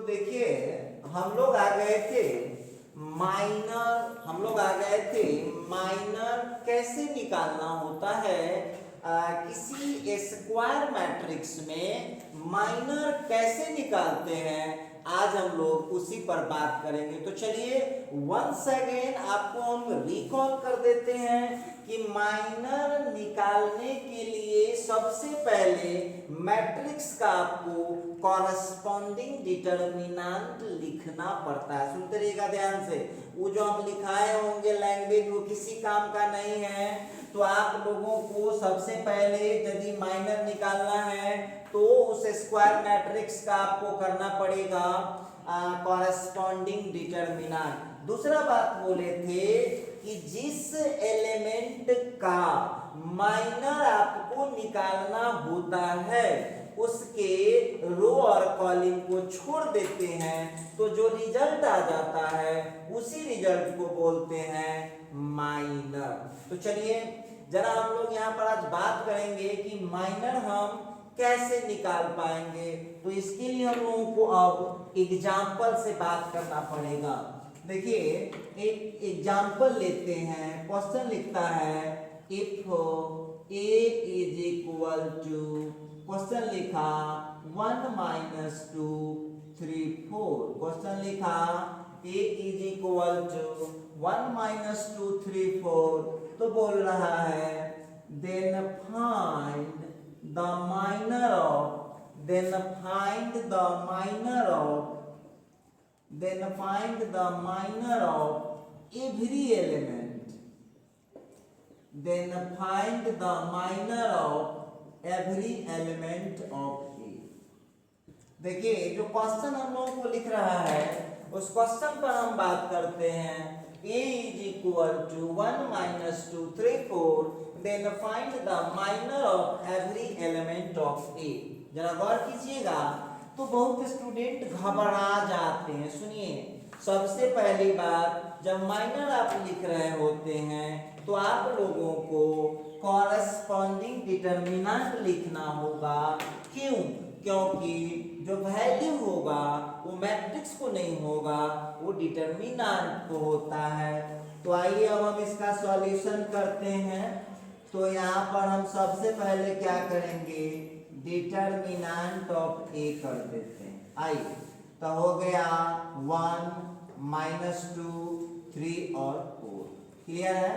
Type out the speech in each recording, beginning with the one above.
देखिए हम लोग आ गए थे माइनर कैसे निकालना होता है। किसी स्क्वायर मैट्रिक्स में माइनर कैसे निकालते हैं, आज हम लोग उसी पर बात करेंगे। तो चलिए वंस अगेन आपको हम रिकॉल कर देते हैं कि माइनर निकालने के लिए सबसे पहले मैट्रिक्स का आपको कॉरस्पॉन्डिंग डिटर्मिनेंट लिखना पड़ता है। सुनते रहिएगा ध्यान से, वो जो हम लिखाए होंगे लैंग्वेज वो किसी काम का नहीं है। तो आप लोगों को सबसे पहले यदि माइनर निकालना है तो उस स्क्वायर मैट्रिक्स का आपको करना पड़ेगा कॉरस्पॉन्डिंग डिटर्मिनेंट। दूसरा बात बोले थे कि जिस एलिमेंट का माइनर आपको निकालना होता है उसके रो और कॉलम को छोड़ देते हैं तो जो रिजल्ट आ जाता है उसी रिजल्ट को बोलते हैं माइनर। तो चलिए जरा हम लोग यहाँ पर आज बात करेंगे कि माइनर हम कैसे निकाल पाएंगे। तो इसके लिए हम लोगों को अब एग्जाम्पल से बात करना पड़ेगा। देखिए एक एग्जाम्पल लेते हैं। क्वेश्चन लिखता है if a is equal to, question लिखा 1 माइनस 2 3 4। क्वेश्चन लिखा a is equal to 1 minus 2 3 4। तो बोल रहा है then find the minor of, then find the minor of every element, then find the minor of every element of A। देखिए जो question हम लोगों को लिख रहा है उस क्वेश्चन पर हम बात करते हैं। A is equal to 1 minus 2 3 4, then find the minor of every element of A। जरा गौर कीजिएगा तो बहुत स्टूडेंट घबरा जाते हैं। सुनिए सबसे पहली बात जब माइनर आप लिख रहे होते हैं तो आप लोगों को कॉरस्पॉन्डिंग डिटर्मिनेंट लिखना होगा। क्यों? क्योंकि जो वैल्यू होगा वो मैट्रिक्स को नहीं होगा, वो डिटर्मिनेंट को होता है। तो आइए अब हम इसका सॉल्यूशन करते हैं। तो यहाँ पर हम सबसे पहले क्या करेंगे, डिटर्मिनेंट ऑफ ए कर देते हैं। आइए तो हो गया 1 माइनस 2 3 और 4। क्लियर है?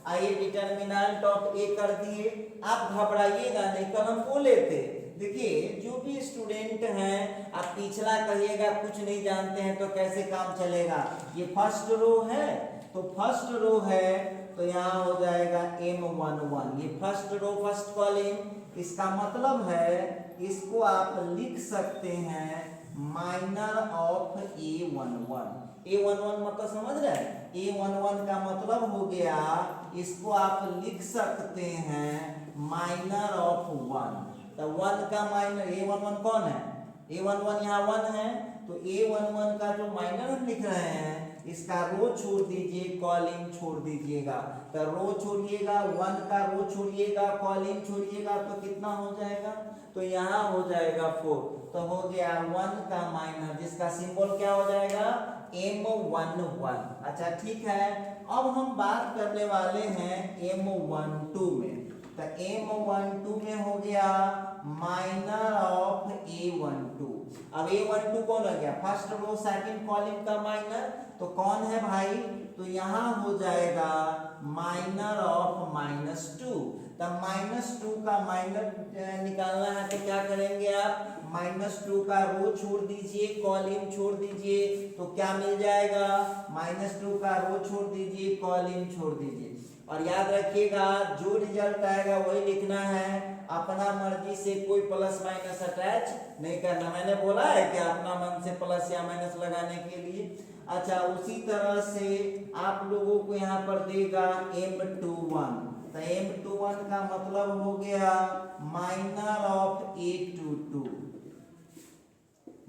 आइए डिटर्मिनेंट ऑफ ए कर दिए। आप घबराइएगा नहीं, कल हम बोले थे देखिए जो भी स्टूडेंट हैं आप पिछला कहिएगा कुछ नहीं जानते हैं तो कैसे काम चलेगा। ये फर्स्ट रो है तो फर्स्ट रो है तो यहाँ हो जाएगा M11। ये फर्स्ट रो फर्स्ट कॉलम, इसका मतलब है इसको आप लिख सकते हैं माइनर ऑफ A11। A11 मतलब समझ रहे हैं? A11 का मतलब हो गया इसको आप लिख सकते हैं माइनर ऑफ 1। तो 1 का माइनर A11 कौन है? A11 यहाँ 1 है तो A11 का जो माइनर हम लिख रहे हैं इसका रो छोड़ दीजिए कॉलम छोड़ दीजिएगा। तो रो छोड़िएगा 1 का रो छोड़िएगा कॉलम छोड़िएगा तो कितना हो जाएगा, तो यहाँ हो जाएगा 4। तो हो गया 1 का माइनर जिसका सिंबल क्या हो जाएगा M11। अच्छा ठीक है, अब हम बात करने वाले हैं M12 में। तो M12 में हो गया माइनर ऑफ A12। अब A12 कौन हो गया? फर्स्ट रो सेकंड कॉलम का माइनर। तो कौन है भाई? तो यहाँ हो जाएगा माइनर ऑफ -2। तब -2 का माइनर निकालना है तो क्या करेंगे आप? -2 का रो छोड़ दीजिए कॉलम छोड़ दीजिए तो क्या मिल जाएगा? -2 का रो छोड़ दीजिए कॉलम छोड़ दीजिए। और याद रखिएगा जो रिजल्ट आएगा वही लिखना है, अपना मर्जी से कोई प्लस माइनस अटैच नहीं करना। मैंने बोला है कि अपना मन से प्लस या माइनस लगाने के लिए। अच्छा उसी तरह से आप लोगों को यहाँ पर देगा M21। तो M21 का मतलब हो गया minor of A22।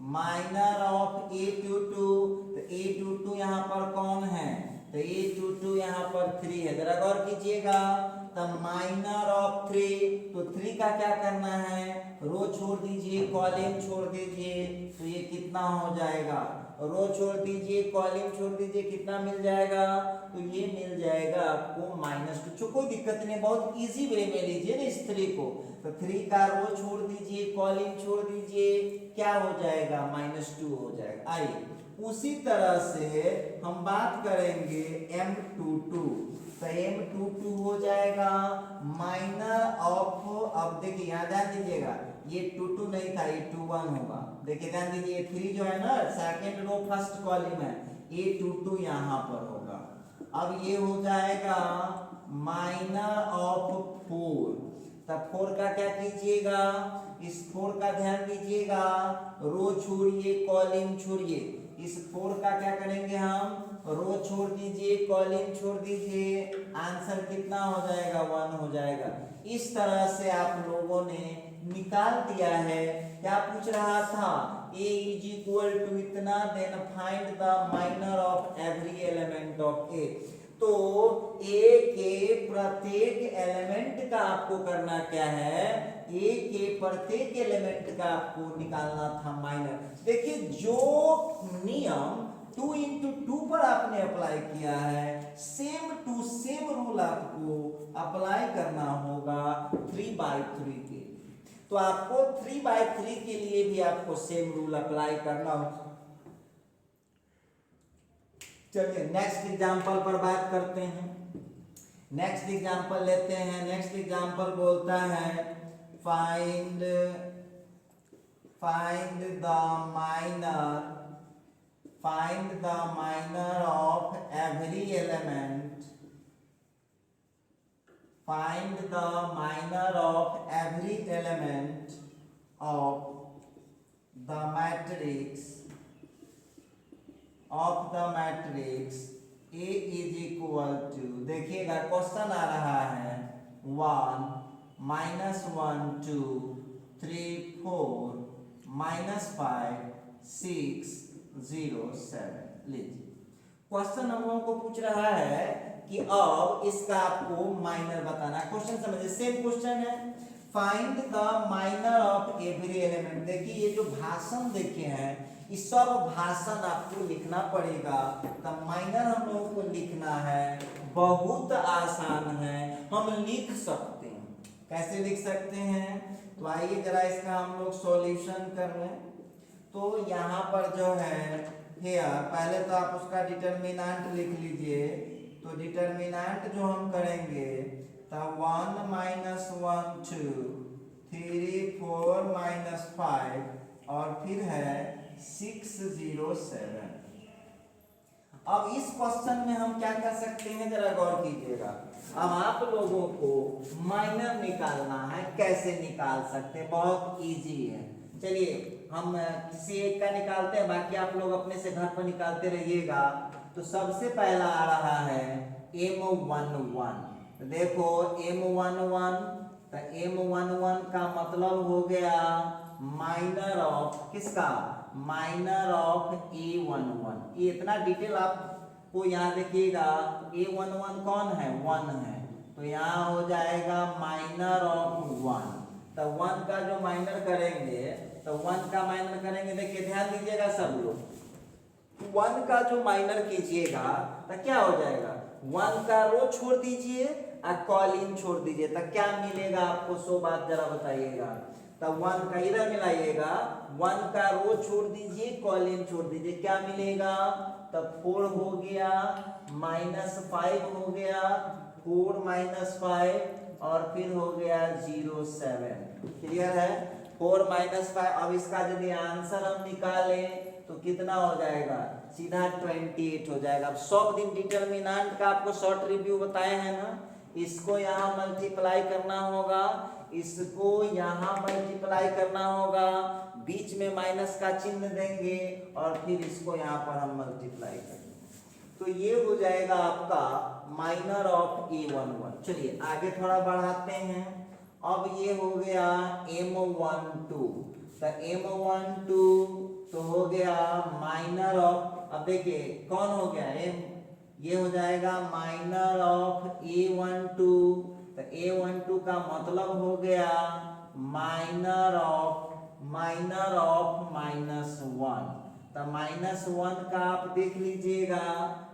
Minor of A22। तो A22 यहाँ पर कौन है? तो A22 यहाँ पर 3 है। जरा गौर कीजिएगा तो माइनर ऑफ 3, तो 3 का क्या करना है, रो छोड़ दीजिए कॉलम छोड़ दीजिए, तो ये कितना हो जाएगा, रो छोड़ दीजिए कॉलम छोड़ दीजिए, कितना मिल जाएगा, तो ये मिल जाएगा आपको -2। कोई दिक्कत नहीं, बहुत इजी वे में लीजिए ना इस 3 को, तो 3 का रो छोड़ दीजिए कॉलम छोड़ दीजिए, क्या हो जाएगा, -2 हो जाएगा। आइए उसी तरह से हम बात करेंगे M22, तो M22 हो जाएगा माइनर ऑफ, अब देखिए यहाँ ध्यान दीजिएगा, ये 22 नहीं था, ये 21 होगा, देखिए ध्यान दीजिए 3 जो है ना सेकंड रो फर्स्ट कॉलम है, ये 22 यहाँ पर होगा। अब ये हो जाएगा माइनर ऑफ 4, तब 4 का क्या कीजिएगा, इस 4 का ध्यान दीजिएगा, रो छोड़िए कॉलम छोड़िए, इस 4 का क्या करेंगे हम, रो छोड़ दीजिए कॉलम छोड़ दीजिए, आंसर कितना हो जाएगा, 1 हो जाएगा। इस तरह से आप लोगों ने निकाल दिया है। क्या पूछ रहा था, a इज इक्वल टू इतना, then find the minor of every element of a। तो a के प्रत्येक एलिमेंट का आपको करना क्या है, a के प्रत्येक एलिमेंट का आपको निकालना था माइनर। देखिए जो नियम 2 into 2 पर आपने अप्लाई किया है, सेम टू सेम रूल आपको अप्लाई करना होगा 3/3 के। तो आपको 3/3 के लिए भी आपको सेम रूल अप्लाई करना होगा। चलिए नेक्स्ट एग्जांपल पर बात करते हैं। नेक्स्ट एग्जांपल लेते हैं। नेक्स्ट एग्जांपल बोलता है find the minor of every element, find the minor of every element of the matrix A is equal to, देखिएगा क्वेश्चन आ रहा है 1 -1 2 3 4 -5 6 0 7। लीजिए क्वेश्चन हम लोगों को पूछ रहा है कि अब इसका आपको माइनर बताना है। क्वेश्चन समझिए, सेम क्वेश्चन है, find the minor of every element. देखिए ये जो भाषण देखे हैं, इस सब भाषण आपको लिखना पड़ेगा। तो माइनर हम लोगों को लिखना है, बहुत आसान है, हम लिख सकते हैं। कैसे लिख सकते हैं, तो आइए जरा इसका हम लोग सॉल्यूशन कर लें। तो यहाँ पर जो है पहले तो आप उसका डिटर्मिनेंट लिख लीजिए। तो डिटर्मिनेंट जो हम करेंगे तो 1 -1 2 3 4 -5 और फिर है 6 0 7। अब इस क्वेश्चन में हम क्या कर सकते हैं, जरा गौर कीजिएगा। अब आप लोगों को माइनर निकालना है, कैसे निकाल सकते हैं, बहुत इजी है। चलिए हम किसी एक का निकालते हैं, बाकी आप लोग अपने से घर पर निकालते रहिएगा। तो सबसे पहला आ रहा है M11। तो देखो M11, तो M11 का मतलब हो गया माइनर ऑफ किसका, माइनर ऑफ A11। ये इतना डिटेल आपको यहाँ देखिएगा, A11 कौन है, 1 है, तो यहाँ हो जाएगा माइनर ऑफ 1। तो 1 का जो माइनर करेंगे, तो 1 का माइनर करेंगे, देखिए ध्यान दीजिएगा सब लोग, 1 का जो माइनर कीजिएगा तो क्या हो जाएगा, 1 का रो छोड़ दीजिए और कॉलम छोड़ दीजिए, तो क्या मिलेगा आपको, 100 बात जरा बताइएगा। तो 1 का इधर मिलाइएगा, 1 का रो छोड़ दीजिए कॉलम छोड़ दीजिए, क्या मिलेगा, तब 4 हो गया, -5 हो गया, 4 -5 और फिर हो गया 0 7। क्लियर है, 4 -5। अब इसका यदि आंसर हम निकालें तो कितना हो जाएगा, सीधा 28 हो जाएगा। अब सब दिन डिटर्मिनेंट का आपको शॉर्ट रिव्यू बताए हैं ना, इसको यहाँ मल्टीप्लाई करना होगा, इसको यहाँ मल्टीप्लाई करना होगा, बीच में माइनस का चिन्ह देंगे और फिर इसको यहाँ पर हम मल्टीप्लाई करेंगे। तो ये हो जाएगा आपका माइनर ऑफ A11। चलिए आगे थोड़ा बढ़ाते हैं। अब ये हो गया M12। तो M12 तो हो गया माइनर ऑफ, अब देखिए कौन हो गया, ये हो जाएगा माइनर ऑफ A12। तो तो A12 का मतलब हो गया माइनर ऑफ -1। तो -1 का आप देख लीजिएगा,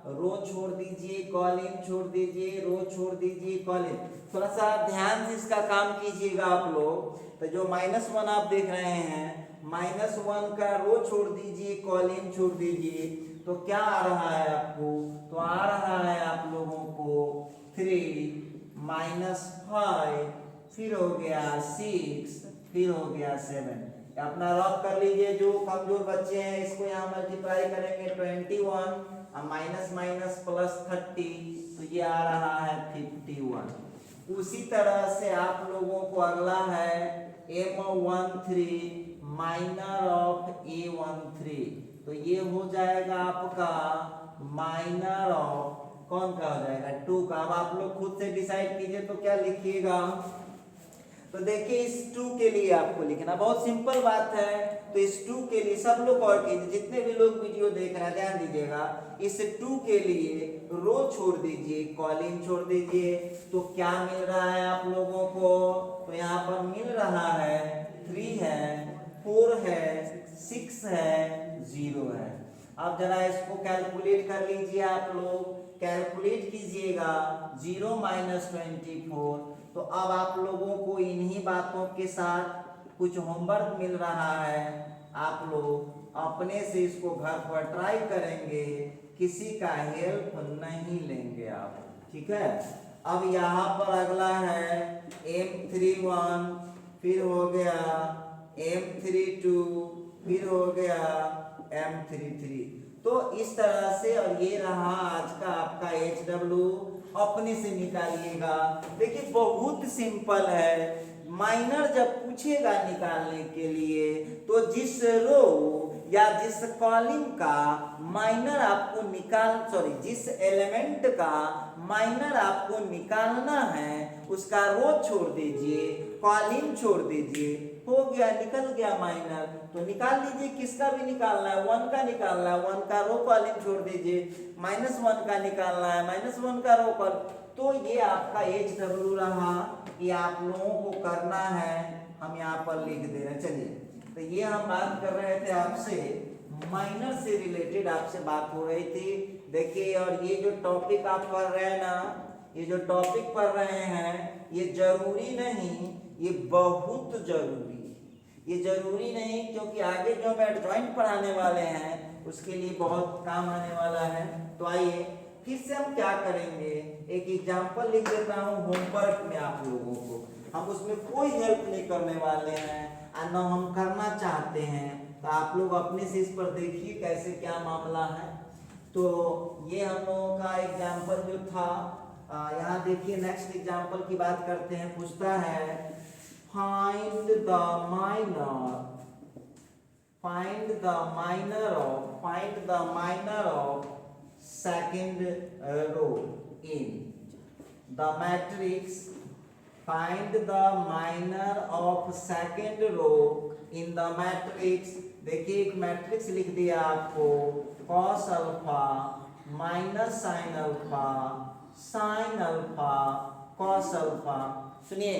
रो छोड़ दीजिए, कॉलम छोड़ दीजिए, रो छोड़ दीजिए, कॉलम। थोड़ा सा ध्यान से इसका काम कीजिएगा आप लोग। तो जो -1 आप देख रहे हैं, -1 का रो छोड़ दीजिए, कॉलम छोड़ दीजिए, तो क्या आ रहा है आपको? तो आ रहा है आप लोगों को 3 -5, फिर हो गया 6, फिर हो गया 7। अपना रफ कर लीजिए, जो कमजोर बच्चे हैं इसको यहाँ मल्टीप्लाई करेंगे 21 और माइनस माइनस प्लस 30, तो ये आ रहा है 51। उसी तरह से आप लोगों को अगला है M13 माइनर ऑफ A13, तो ये हो जाएगा आपका माइनर ऑफ कौन का हो जाएगा 2 का। अब आप लोग खुद से डिसाइड कीजिए, तो क्या लिखिएगा? तो देखिए इस 2 के लिए आपको लिखना बहुत सिंपल बात है। तो इस 2 के लिए सब लोग और कीजिए, जितने भी लोग वीडियो देख रहे हैं ध्यान दीजिएगा। इस 2 के लिए रो छोड़ दीजिए, कॉलम छोड़ दीजिए, तो क्या मिल रहा है आप लोगों को? तो यहाँ पर मिल रहा है 3 है, 4 है, 6 है, 0 है। अब जरा इसको कैलकुलेट कर लीजिए, आप लोग कैलकुलेट कीजिएगा 0 - 24। तो अब आप लोगों को इन्हीं बातों के साथ कुछ होमवर्क मिल रहा है, आप लोग अपने से इसको घर पर ट्राई करेंगे, किसी का हेल्प नहीं लेंगे आप, ठीक है। अब यहाँ पर अगला है M31, फिर हो गया M32, फिर हो गया M33। तो इस तरह से, और ये रहा आज का आपका HW, अपने से निकालिएगा। देखिए बहुत सिंपल है। माइनर जब पूछेगा निकालने के लिए, तो जिस रो या जिस कॉलम का माइनर आपको जिस एलिमेंट का माइनर आपको निकालना है, उसका रो छोड़ दीजिए, कॉलम छोड़ दीजिए, हो गया, निकल गया माइनर। तो निकाल लीजिए, किसका भी निकालना है, 1 का निकालना है, 1 का रो कॉलम छोड़ दीजिए, -1 का निकालना है, -1 का रो कॉलम। तो ये आपका HW रहा, ये आप लोगों को करना है, हम यहाँ पर लिख दे रहे हैं। चलिए, तो ये हम बात कर रहे थे आपसे, माइनर से रिलेटेड आपसे बात हो रही थी। देखिए, और ये जो टॉपिक आप पढ़ रहे हैं ना, ये जो टॉपिक पढ़ रहे हैं, ये जरूरी नहीं, ये बहुत जरूरी, ये जरूरी नहीं, क्योंकि आगे जो हम एडजॉइंट पढ़ाने वाले हैं उसके लिए बहुत काम आने वाला है। तो आइए फिर से हम क्या करेंगे, एक एग्जांपल लिख देता हूँ होमवर्क में आप लोगों को। हम उसमें कोई हेल्प नहीं करने वाले हैं और न हम करना चाहते हैं, तो आप लोग अपने से इस पर देखिए कैसे क्या मामला है। तो ये हम लोगों का एग्जांपल जो था, यहाँ देखिए नेक्स्ट एग्जांपल की बात करते हैं। पूछता है find the minor of second row in the matrix. Find the minor of second row in the matrix. देखिए एक मैट्रिक्स लिख दिया आपको, cos alpha minus sine alpha, sine alpha, cos alpha. सुनिए